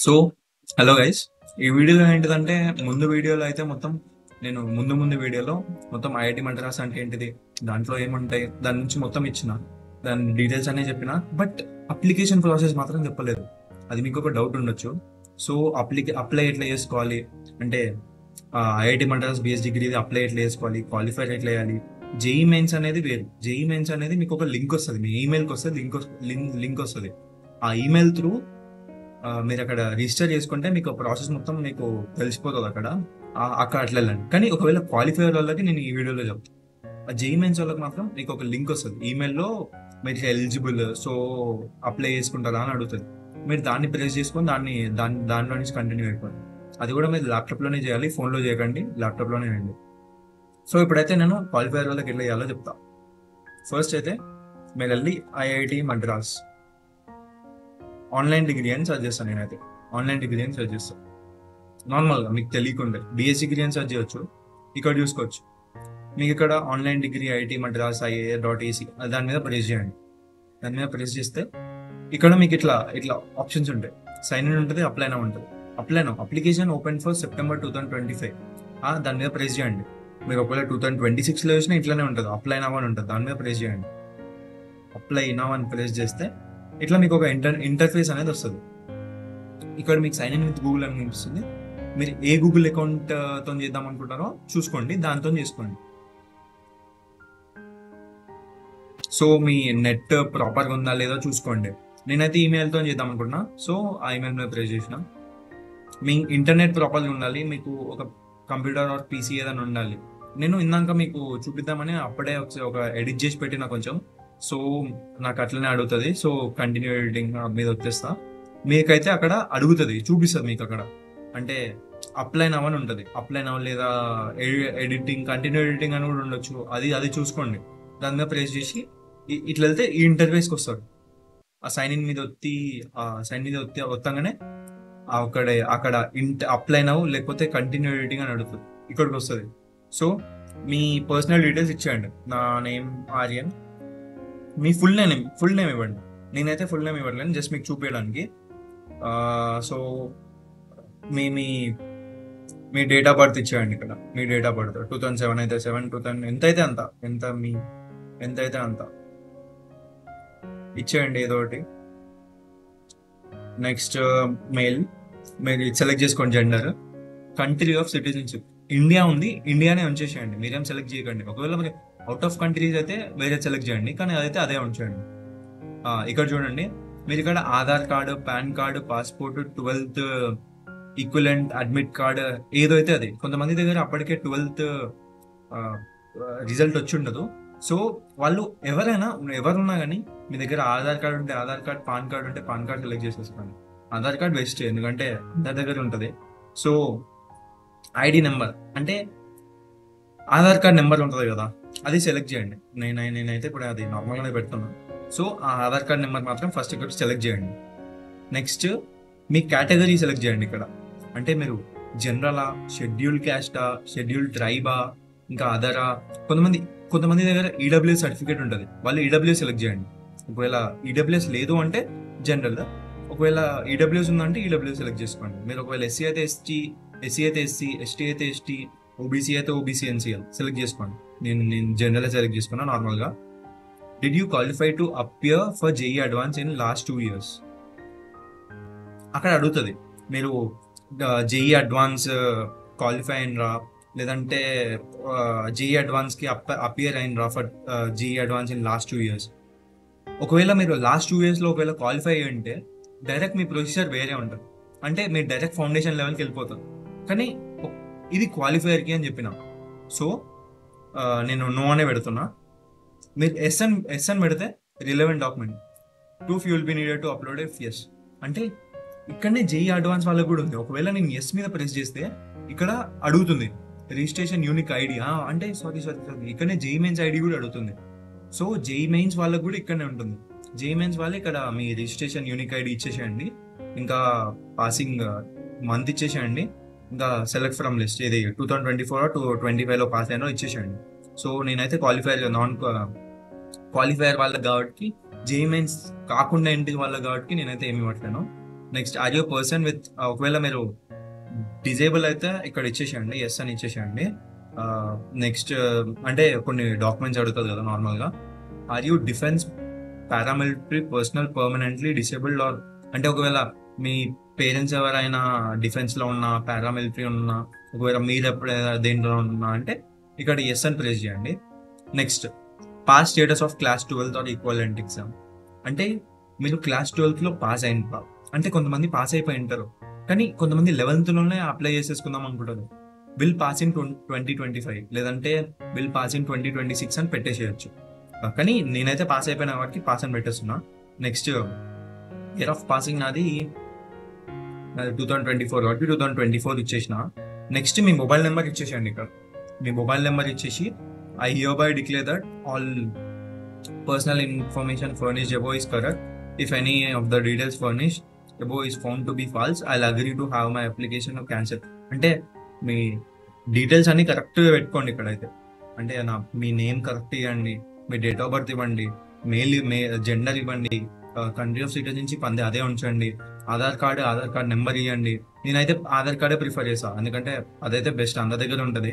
So hello guys, ఈ వీడియోలో ఏంటిదంటే వీడియోలో అయితే మొత్తం నేను ముందు వీడియోలో మొత్తం ఐఐటి మద్రాస్ అంటే ఏంటిది, దాంట్లో ఏముంటాయి, దాని నుంచి మొత్తం ఇచ్చిన దాని డీటెయిల్స్ అనే చెప్పిన. బట్ అప్లికేషన్ ప్రాసెస్ మాత్రం చెప్పలేదు. అది మీకు ఒక డౌట్ ఉండొచ్చు. సో అప్లై ఎట్లా చేసుకోవాలి అంటే IIT Madras BS degree apply ఎట్లా చేసుకోవాలి, క్వాలిఫై ఎట్లా చేయాలి, జేఈ మెయిన్స్ అనేది వేరు. జేఈ మెయిన్స్ అనేది మీకు ఒక లింక్ వస్తుంది, మీ ఈమెయిల్కి వస్తుంది, లింక్ వస్తుంది. ఆ ఈమెయిల్ త్రూ మీరు అక్కడ రిజిస్టర్ చేసుకుంటే మీకు ప్రాసెస్ మొత్తం మీకు తెలిసిపోతుంది అక్కడ. అక్కడ అట్లా వెళ్ళండి. కానీ ఒకవేళ క్వాలిఫై వాళ్ళకి నేను ఈ వీడియోలో చెప్తాను. ఆ జేఈ మెయిన్స్ వాళ్ళకి మాత్రం మీకు ఒక లింక్ వస్తుంది ఈమెయిల్లో, మీరు ఎలిజిబుల్, సో అప్లై చేసుకుంటారా అని అడుగుతుంది. మీరు దాన్ని ప్రెస్ చేసుకొని దాంట్లో నుంచి కంటిన్యూ అయిపోండి. అది కూడా మీరు ల్యాప్టాప్లోనే చేయాలి, ఫోన్లో చేయకండి, ల్యాప్టాప్లోనే చేయండి. సో ఇప్పుడైతే నేను క్వాలిఫైర్ వాళ్ళకి ఎట్లా చేయాలో చెప్తా. ఫస్ట్ అయితే మీరు వెళ్ళి ఐఐటి మద్రాస్ ఆన్లైన్ డిగ్రీ అని సర్చ్ చేస్తాను. నేనైతే ఆన్లైన్ డిగ్రీ అని సర్చ్ చేస్తాను. నార్మల్గా మీకు తెలియకుండా బిఎస్ డిగ్రీ అని సర్చ్ చేయొచ్చు, ఇక్కడ చూసుకోవచ్చు. మీకు ఇక్కడ online degree IIT Madras IA.ac దాని మీద ప్రెస్ చేయండి. దాని మీద ప్రెస్ చేస్తే ఇక్కడ మీకు ఇట్లా ఆప్షన్స్ ఉంటాయి. సైన్ ఇన్ ఉంటుంది, అప్లై నౌ ఉంటుంది. Application open for September 2025. దాని మీద ప్రెస్ చేయండి. మీరు ఒకవేళ 2026లో చూసినా ఇట్లానే ఉంటుంది, అప్లై నౌ అని ఉంటుంది. దాని మీద ప్రెస్ చేయండి. అప్లై నౌ అని ప్రెస్ చేస్తే ఇట్లా మీకు ఒక ఇంటర్ఫేస్ అనేది వస్తుంది. ఇక్కడ మీకు సైన్ ఇన్ విత్ గూగుల్ అని కనిపిస్తుంది. మీరు ఏ గూగుల్ అకౌంట్ తో చేద్దాం అనుకుంటారో చూసుకోండి, దాంతో చేసుకోండి. సో మీ నెట్ ప్రాపర్గా ఉందా లేదా చూసుకోండి. నేనైతే ఈమెయిల్తో చేద్దాం అనుకుంటున్నా, సో ఆ ఈమెయిల్ మీద ప్రెస్ చేసిన. మీ ఇంటర్నెట్ ప్రాపర్గా ఉండాలి, మీకు ఒక కంప్యూటర్ ఆర్ పీసీ ఏదైనా ఉండాలి. నేను ఇందాక మీకు చూపిద్దామని అప్పుడే ఒక ఎడిట్ చేసి పెట్టిన కొంచెం, సో నాకు అట్లనే అడుగుతుంది. సో కంటిన్యూ ఎడిటింగ్ మీద వచ్చేస్తా. మీకైతే అక్కడ అడుగుతుంది, చూపిస్తుంది మీకు అక్కడ, అంటే అప్లై నవ్ అని ఉంటుంది. అప్లై నవ్ లేదా ఎడిటింగ్, కంటిన్యూ ఎడిటింగ్ అని కూడా ఉండొచ్చు. అది చూసుకోండి. దాని మీద ప్రెస్ చేసి ఇట్లా వెళ్తే ఈ ఇంటర్ఫేస్కి వస్తాడు. ఆ సైన్ ఇన్ మీద వస్తాగానే అక్కడ అప్లై నవ్ లేకపోతే కంటిన్యూ ఎడిటింగ్ అని అడుగుతుంది, ఇక్కడికి వస్తుంది. సో మీ పర్సనల్ డీటెయిల్స్ ఇచ్చేయండి. నా నేమ్ ఆర్యన్, మీ ఫుల్ నేమ్ ఇవ్వండి. నేనైతే ఫుల్ నేమ్ ఇవ్వట్లేను, జస్ట్ మీకు చూపించడానికి. So me me me date of birth ఇచ్చేయండి. ఇక్కడ మీ డేట్ ఆఫ్ బర్త్ 2007 అయితే 7, 2000 ఎంతైతే అంత ఇచ్చేయండి ఏదో ఒకటి. నెక్స్ట్ మెయిల్ మీరు సెలెక్ట్ చేసుకోండి. Gender, country of citizenship India ఉంది, ఇండియానే ఉంచేసేయండి. మీరేం సెలెక్ట్ చేయకండి. ఒకవేళ మరి అవుట్ ఆఫ్ కంట్రీస్ అయితే వేరే సెలెక్ట్ చేయండి, కానీ అదే ఉంచండి. ఇక్కడ చూడండి, మీరు ఇక్కడ Aadhaar card, pan card, passport, 12th equivalent admit card ఏదో అయితే అది. కొంతమంది దగ్గర అప్పటికే 12th రిజల్ట్ వచ్చి ఉండదు. సో వాళ్ళు ఎవరున్నా కానీ మీ దగ్గర ఆధార్ కార్డు ఉంటే ఆధార్ కార్డ్, పాన్ కార్డు ఉంటే పాన్ కార్డ్ సెలెక్ట్ చేసేసుకోండి. ఆధార్ కార్డ్ బెస్ట్, ఎందుకంటే అందరి దగ్గర ఉంటుంది. సో ఐడి నెంబర్ అంటే ఆధార్ కార్డ్ నెంబర్ ఉంటుంది కదా, అది సెలెక్ట్ చేయండి. నేనైతే ఇప్పుడు అది నార్మల్గానే పెడుతున్నాను. సో ఆ ఆధార్ కార్డ్ నెంబర్ మాత్రం ఫస్ట్ ఇక్కడ సెలెక్ట్ చేయండి. నెక్స్ట్ మీ కేటగిరీ సెలెక్ట్ చేయండి. ఇక్కడ అంటే మీరు జనరలా, షెడ్యూల్ క్యాస్టా, షెడ్యూల్ ట్రైబా, ఇంకా అదరా. కొంతమంది దగ్గర ఈడబ్ల్యూఎస్ సర్టిఫికేట్ ఉంటుంది, వాళ్ళు ఈడబ్ల్యూఎస్ సెలెక్ట్ చేయండి. ఒకవేళ ఈడబ్ల్యూఎస్ లేదు అంటే జనరల్, ఒకవేళ ఈడబ్ల్యూఎస్ ఉందంటే ఈడబ్ల్యూఎస్ సెలెక్ట్ చేసుకోండి. మీరు ఒకవేళ ఎస్సీ అయితే ఎస్సీ, ఎస్టీ అయితే ఎస్టీ, ఓబీసీ అయితే ఓబీసీ, ఎన్సీఎల్ సెలెక్ట్ చేసుకోండి. నేను జనరల్ సెలెక్ట్ చేసుకున్నాను నార్మల్గా. Did you qualify to appear for JEE advance in last 2 years? అక్కడ అడుగుతుంది, మీరు జేఈ అడ్వాన్స్ క్వాలిఫై అయినరా, లేదంటే జేఈ అడ్వాన్స్కి అపియర్ అయినరా for JEE advance in last 2 years. ఒకవేళ మీరు లాస్ట్ 2 yearsలో ఒకవేళ క్వాలిఫై అయ్యి ఉంటే డైరెక్ట్ మీ ప్రొసీజర్ వేరే ఉంటుంది, అంటే మీరు డైరెక్ట్ ఫౌండేషన్ లెవెల్కి వెళ్ళిపోతారు. కానీ ఇది క్వాలిఫైయర్కి అని చెప్పిన, సో నేను నో అనే పెడుతున్నా. మీరు ఎస్ఎన్ పెడితే relevant document, proof you will be needed to upload yes. అంటే ఇక్కడనే జేఈ అడ్వాన్స్ వాళ్ళకి కూడా ఉంది. ఒకవేళ నేను ఎస్ మీద ప్రెస్ చేస్తే ఇక్కడ అడుగుతుంది రిజిస్ట్రేషన్ యూనిక్ ఐడి, అంటే సారీ ఇక్కడనే జేఈ మెయిన్స్ ఐడి కూడా అడుగుతుంది. సో జేఈ మెయిన్స్ వాళ్ళకి కూడా ఇక్కడనే ఉంటుంది. జేఈ మెయిన్స్ వాళ్ళు ఇక్కడ మీ రిజిస్ట్రేషన్ యూనిక్ ఐడి ఇచ్చేసేయండి, ఇంకా పాసింగ్ మంత్ ఇచ్చేసేయండి, ఇంకా సెలెక్ట్ ఫ్రమ్ లిస్ట్ ఇది 2024 to 2025లో పాస్ అయినా ఇచ్చేసేయండి. సో నేనైతే క్వాలిఫైయర్ వాళ్ళకి కాబట్టి, జేఈ మెయిన్స్ కాకుండా ఇంటికి వాళ్ళకి కాబట్టి నేనైతే ఏమి ఇవ్వట్లేను. Next are you person with, ఒకవేళ మీరు డిజేబుల్ అయితే ఇక్కడ ఇచ్చేసేయండి, ఎస్ అని ఇచ్చేసేయండి. నెక్స్ట్ అంటే కొన్ని డాక్యుమెంట్స్ అడుగుతుంది కదా నార్మల్గా. Are you defence paramilitary personnel permanently disabled or, అంటే ఒకవేళ మీ పేరెంట్స్ ఎవరైనా డిఫెన్స్లో ఉన్నా, పారామిలిటరీ ఉన్నా, ఒకవేళ మీరు ఎప్పుడైనా దేంట్లో ఉన్నా అంటే ఇక్కడ ఎస్ అని ప్రెస్ చేయండి. Next pass status of class 12th are equivalent exam, అంటే మీరు క్లాస్ 12th పాస్ అయిన, అంటే కొంతమంది పాస్ అయిపోయి ఉంటారు కానీ కొంతమంది 11th అప్లై చేసేసుకుందాం అనుకుంటారు. విల్ పాస్ ఇన్ 2025 లేదంటే విల్ పాస్ ఇన్ 2026 అని పెట్టేసేయచ్చు. కానీ నేనైతే పాస్ అయిపోయిన వాటికి పాస్ అని పెట్టేస్తున్నా. నెక్స్ట్ ఇయర్ ఆఫ్ పాసింగ్ నాది 2024 కాబట్టి 2024 ఇచ్చేసిన. నెక్స్ట్ మీ మొబైల్ నెంబర్ ఇచ్చేసేయండి. ఇక్కడ మీ మొబైల్ నెంబర్ ఇచ్చేసి I here by declare that all personal information furnished above is correct. If any of the details furnished above is found to be false, I'll agree to have my application cancelled. అంటే మీ details అన్ని కరెక్ట్గా పెట్టుకోండి ఇక్కడైతే. అంటే మీ name correct ఇవ్వండి, మీ date of birth ఇవ్వండి, gender ఇవ్వండి, country of citizenship అదే ఉంచండి, ఆధార్ కార్డ్ నెంబర్ ఇవ్వండి. నేనైతే ఆధార్ కార్డే ప్రిఫర్ చేస్తాను, ఎందుకంటే అదైతే బెస్ట్, అందరి దగ్గర ఉంటుంది.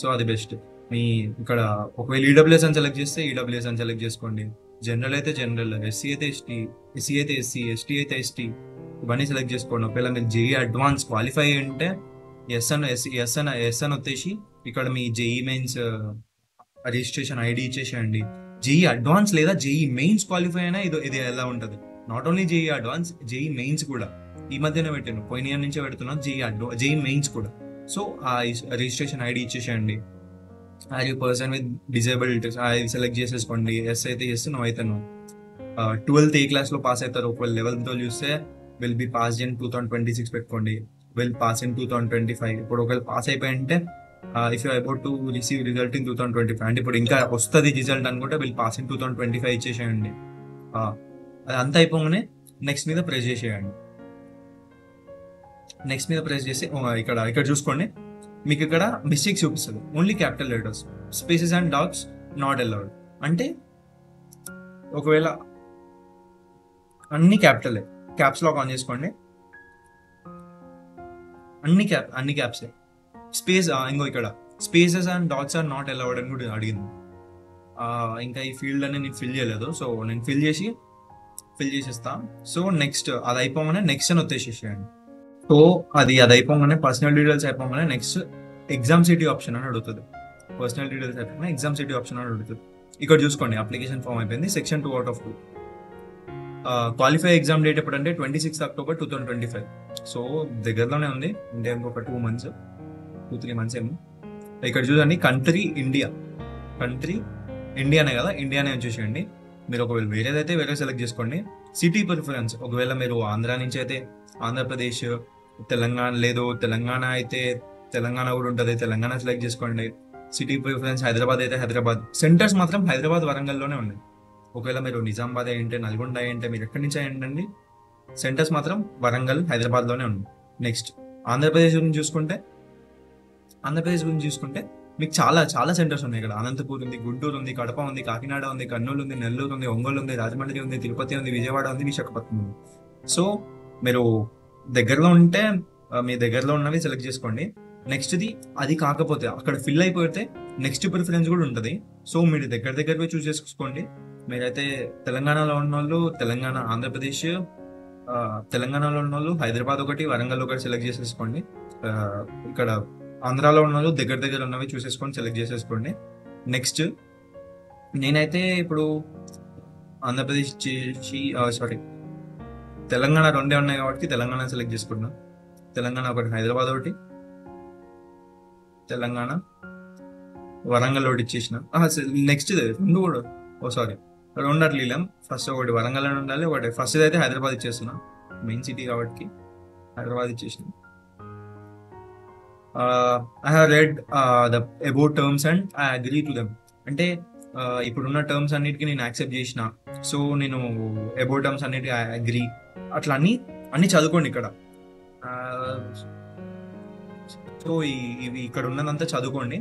సో అది బెస్ట్. మీ ఇక్కడ ఒకవేళ ఈడబ్ల్యూఎస్ అని సెలెక్ట్ చేస్తే ఈడబ్ల్యూఎస్ అని సెలెక్ట్ చేసుకోండి. జనరల్ అయితే జనరల్, ఎస్సీ అయితే ఎస్టీ, ఎస్సీ అయితే ఎస్సీ, ఎస్టీ అయితే ఎస్టీ, ఇవన్నీ సెలెక్ట్ చేసుకోండి. ఒకవేళ మీరు జేఈ అడ్వాన్స్ క్వాలిఫై ఉంటే ఎస్ అని వచ్చేసి ఇక్కడ మీ జేఈ మెయిన్స్ రిజిస్ట్రేషన్ ఐడి ఇచ్చేసేయండి. జేఈ అడ్వాన్స్ లేదా జేఈ మెయిన్స్ క్వాలిఫై అయినా ఇది ఎలా ఉంటుంది. Not only JEE advance, JEE mains కూడా ఈ మధ్యనే పెట్టాను, పోయిన ఇయర్ నుంచే పెడుతున్నాను జేఈ మెయిన్స్ కూడా. సో ఆ రిజిస్ట్రేషన్ ఐడి ఇచ్చేసేయండి. Are you person with disability అది సెలెక్ట్ చేసేసుకోండి. ఎస్ అయితే ఎస్, నో అయితే నో. 12th ఏ క్లాస్లో పాస్ అవుతారు. ఒకవేళ 11th చూస్తే విల్ బి పాస్ ఇన్ 2026 పెట్టుకోండి. Will pass in 2025. ఇప్పుడు ఒకవేళ పాస్ అయిపోయి అంటే if you about to receive result in 2025, అంటే ఇప్పుడు ఇంకా వస్తుంది రిజల్ట్ అనుకుంటే విల్ పాస్ ఇన్ 2025 ఇచ్చేసేయండి. అది అంతా అయిపోగానే నెక్స్ట్ మీద ప్రెస్ చేసేయండి. నెక్స్ట్ మీద ప్రెస్ చేసి ఇక్కడ చూసుకోండి, మీకు ఇక్కడ మిస్టేక్స్ చూపిస్తుంది. Only capital letters, spaces and dots not allowed. అంటే ఒకవేళ అన్ని క్యాప్స్ లాక్ ఆన్ చేసుకోండి. అన్ని క్యాప్సే. స్పేస్ ఇంకో ఇక్కడ spaces and dots are not allowed అని కూడా అడిగింది. ఇంకా ఈ ఫీల్డ్ అని నేను ఫిల్ చేయలేదు, సో నేను ఫిల్ చేసేస్తా. సో నెక్స్ట్ అది అయిపోగానే నెక్స్ట్ అని వచ్చేసేయండి. సో అది అయిపోగానే పర్సనల్ డీటెయిల్స్ అయిపోగానే నెక్స్ట్ ఎగ్జామ్ సిటీ ఆప్షన్ అని అడుగుతుంది. పర్సనల్ డీటెయిల్స్ అయిపోయినా ఎగ్జామ్ సిటీ ఆప్షన్ అని అడుగుతుంది. ఇక్కడ చూసుకోండి, అప్లికేషన్ ఫామ్ అయిపోయింది. సెక్షన్ 2/2. క్వాలిఫై ఎగ్జామ్ డేట్ ఎప్పుడంటే 26 అక్టోబర్ 2025. సో దగ్గరలోనే ఉంది, అంటే ఇంకొక 2-3 మంత్స్ ఏమో. ఇక్కడ చూడండి, కంట్రీ ఇండియానే కదా, ఇండియానే వచ్చేసేయండి. మీరు ఒకవేళ వేరేదైతే వేరే సెలెక్ట్ చేసుకోండి. సిటీ ప్రిఫరెన్స్, ఒకవేళ మీరు ఆంధ్ర నుంచి అయితే ఆంధ్రప్రదేశ్, తెలంగాణ లేదు తెలంగాణ అయితే తెలంగాణ కూడా ఉంటుంది, తెలంగాణ సెలెక్ట్ చేసుకోండి. సిటీ ప్రిఫరెన్స్ హైదరాబాద్ అయితే హైదరాబాద్. సెంటర్స్ మాత్రం హైదరాబాద్, వరంగల్లోనే ఉన్నాయి. ఒకవేళ మీరు నిజామాబాద్ అయ్యింటే, నల్గొండ అయ్యింటే, మీరు ఎక్కడి నుంచి అయ్యండి, సెంటర్స్ మాత్రం వరంగల్, హైదరాబాద్లోనే ఉన్నాయి. నెక్స్ట్ ఆంధ్రప్రదేశ్ గురించి చూసుకుంటే మీకు చాలా చాలా సెంటర్స్ ఉన్నాయి. ఇక్కడ అనంతపూర్ ఉంది, గుంటూరు ఉంది, కడప ఉంది, కాకినాడ ఉంది, కర్నూలు ఉంది, నెల్లూరు ఉంది, ఒంగోలు ఉంది, రాజమండ్రి ఉంది, తిరుపతి ఉంది, విజయవాడ ఉంది, విశాఖపట్నం ఉంది. సో మీరు దగ్గరలో ఉంటే మీ దగ్గరలో ఉన్నవి సెలెక్ట్ చేసుకోండి. నెక్స్ట్ది అది కాకపోతే అక్కడ ఫిల్ అయిపోతే నెక్స్ట్ ప్రిఫరెన్స్ కూడా ఉంటుంది. సో మీరు దగ్గరవి చూస్ చేసుకోండి. మీరైతే తెలంగాణలో ఉన్న వాళ్ళు తెలంగాణ, ఆంధ్రప్రదేశ్, తెలంగాణలో ఉన్న వాళ్ళు హైదరాబాద్ ఒకటి, వరంగల్ ఒకటి సెలెక్ట్ చేసేసుకోండి. ఇక్కడ ఆంధ్రాలో ఉన్న వాళ్ళు దగ్గర ఉన్నవి చూసేసుకొని సెలెక్ట్ చేసేసుకోండి. నెక్స్ట్ నేనైతే ఇప్పుడు ఆంధ్రప్రదేశ్ తెలంగాణ 2 ఉన్నాయి కాబట్టి తెలంగాణ సెలెక్ట్ చేసుకున్నా. తెలంగాణ ఒకటి, హైదరాబాద్ ఒకటి, తెలంగాణ, వరంగల్ ఒకటి ఇచ్చేసిన. నెక్స్ట్ 2 కూడా 2 అట్లా ఇలాం. ఫస్ట్ ఒకటి వరంగల్ అని ఉండాలి, ఒకటి ఫస్ట్ అయితే హైదరాబాద్ ఇచ్చేస్తున్నా, మెయిన్ సిటీ కాబట్టి హైదరాబాద్ ఇచ్చేసిన. I have read the above terms and I agree to them. అంటే ఇప్పుడున్న టర్మ్స్ అన్నిటికీ నేను యాక్సెప్ట్ చేసిన. సో నేను అబౌట్ టర్మ్స్ అన్నిటికీ ఐ అగ్రీ. అట్లా అన్ని చదువుకోండి ఇక్కడ. సో ఇవి ఇక్కడ ఉన్నదంతా చదువుకోండి.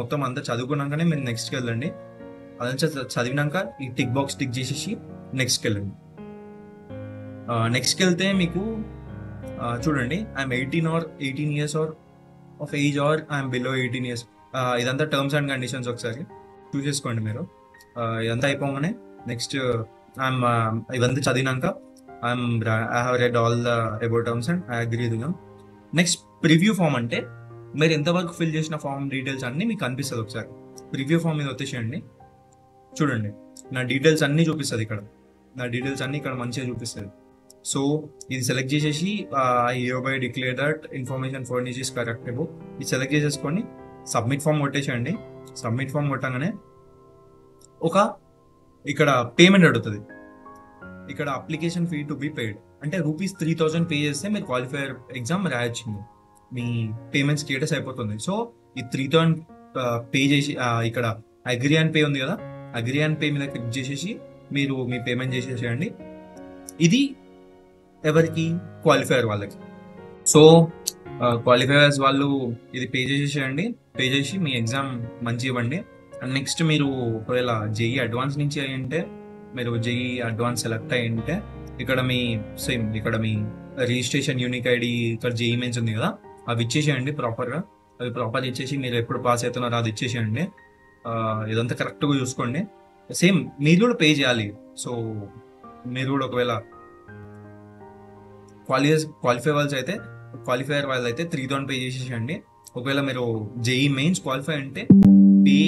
మొత్తం అంతా చదువుకున్నాకనే మీరు నెక్స్ట్కి వెళ్ళండి. అదంతా చదివినాక ఈ టిక్ బాక్స్ టిక్ చేసేసి నెక్స్ట్కి వెళ్ళండి. నెక్స్ట్కి వెళ్తే మీకు చూడండి, I'm 18 are of age or I'm below 18 years. ఇదంతా టర్మ్స్ అండ్ కండిషన్స్ ఒకసారి చూసేసుకోండి మీరు. ఇదంతా అయిపోగానే నెక్స్ట్ ఇవంతా చదివినాక I have read all the about terms and I agree with them. Next preview form అంటే మీరు ఎంతవరకు ఫిల్ చేసిన ఫామ్ డీటెయిల్స్ అన్నీ మీకు కనిపిస్తుంది. ఒకసారి ప్రివ్యూ ఫామ్ మీద వచ్చేసేయండి. చూడండి నా డీటెయిల్స్ అన్నీ చూపిస్తుంది ఇక్కడ. నా డీటెయిల్స్ అన్నీ ఇక్కడ మంచిగా చూపిస్తుంది. సో ఇది సెలెక్ట్ చేసేసి I hereby declare that information furnished is correct above ఇది సెలెక్ట్ చేసేసుకొని సబ్మిట్ ఫామ్ కొట్టేసేయండి. సబ్మిట్ ఫామ్ కొట్టగానే ఒక ఇక్కడ పేమెంట్ అడుగుతుంది. ఇక్కడ application fee to be paid అంటే ₹3,000 పే చేస్తే మీరు క్వాలిఫైయర్ ఎగ్జామ్ రాయొచ్చింది. మీ పేమెంట్ స్టేటస్ అయిపోతుంది. సో ఈ 3,000 పే చేసి ఇక్కడ అగ్రీ అండ్ పే ఉంది కదా, అగ్రీ అండ్ పే మీద క్లిక్ చేసేసి మీరు మీ పేమెంట్ చేసేసేయండి. ఇది ఎవరికి? క్వాలిఫైయర్ వాళ్ళకి. సో క్వాలిఫైయర్స్ వాళ్ళు ఇది పే చేసేసేయండి. పే చేసి మీ ఎగ్జామ్ మంచి ఇవ్వండి. అండ్ నెక్స్ట్ మీరు ఒకవేళ జేఈ అడ్వాన్స్ నుంచి అయ్యింటే, మీరు జేఈ అడ్వాన్స్ సెలెక్ట్ అయ్యింటే ఇక్కడ మీ సేమ్ ఇక్కడ మీ రిజిస్ట్రేషన్ యూనిక్ ఐడి ఇక్కడ జేఈ మెయిన్స్ ఉంది కదా, అవి ఇచ్చేసేయండి ప్రాపర్గా. అవి ప్రాపర్ ఇచ్చేసి మీరు ఎప్పుడు పాస్ అవుతున్నారో అది ఇచ్చేసేయండి. ఇదంతా కరెక్ట్గా చూసుకోండి. సేమ్ మీరు కూడా పే చేయాలి. సో మీరు కూడా ఒకవేళ క్వాలిఫైయర్ వాళ్ళు అయితే 3,000 పే చేసేసండి. ఒకవేళ మీరు జేఈ మెయిన్స్ క్వాలిఫై అంటే పే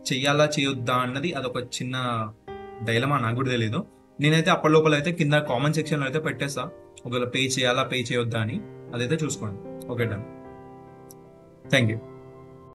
చెయ్యాలా చేయొద్దా అన్నది అదొక చిన్న డైలమా, నాకు కూడా తెలియదు. నేనైతే అప్పటి లోపల అయితే కింద కామెంట్ సెక్షన్లో అయితే పెట్టేస్తా, ఒకవేళ పే చేయాలా పే చేయొద్దా అని. అదైతే చూసుకోండి. Okay, done. Thank you.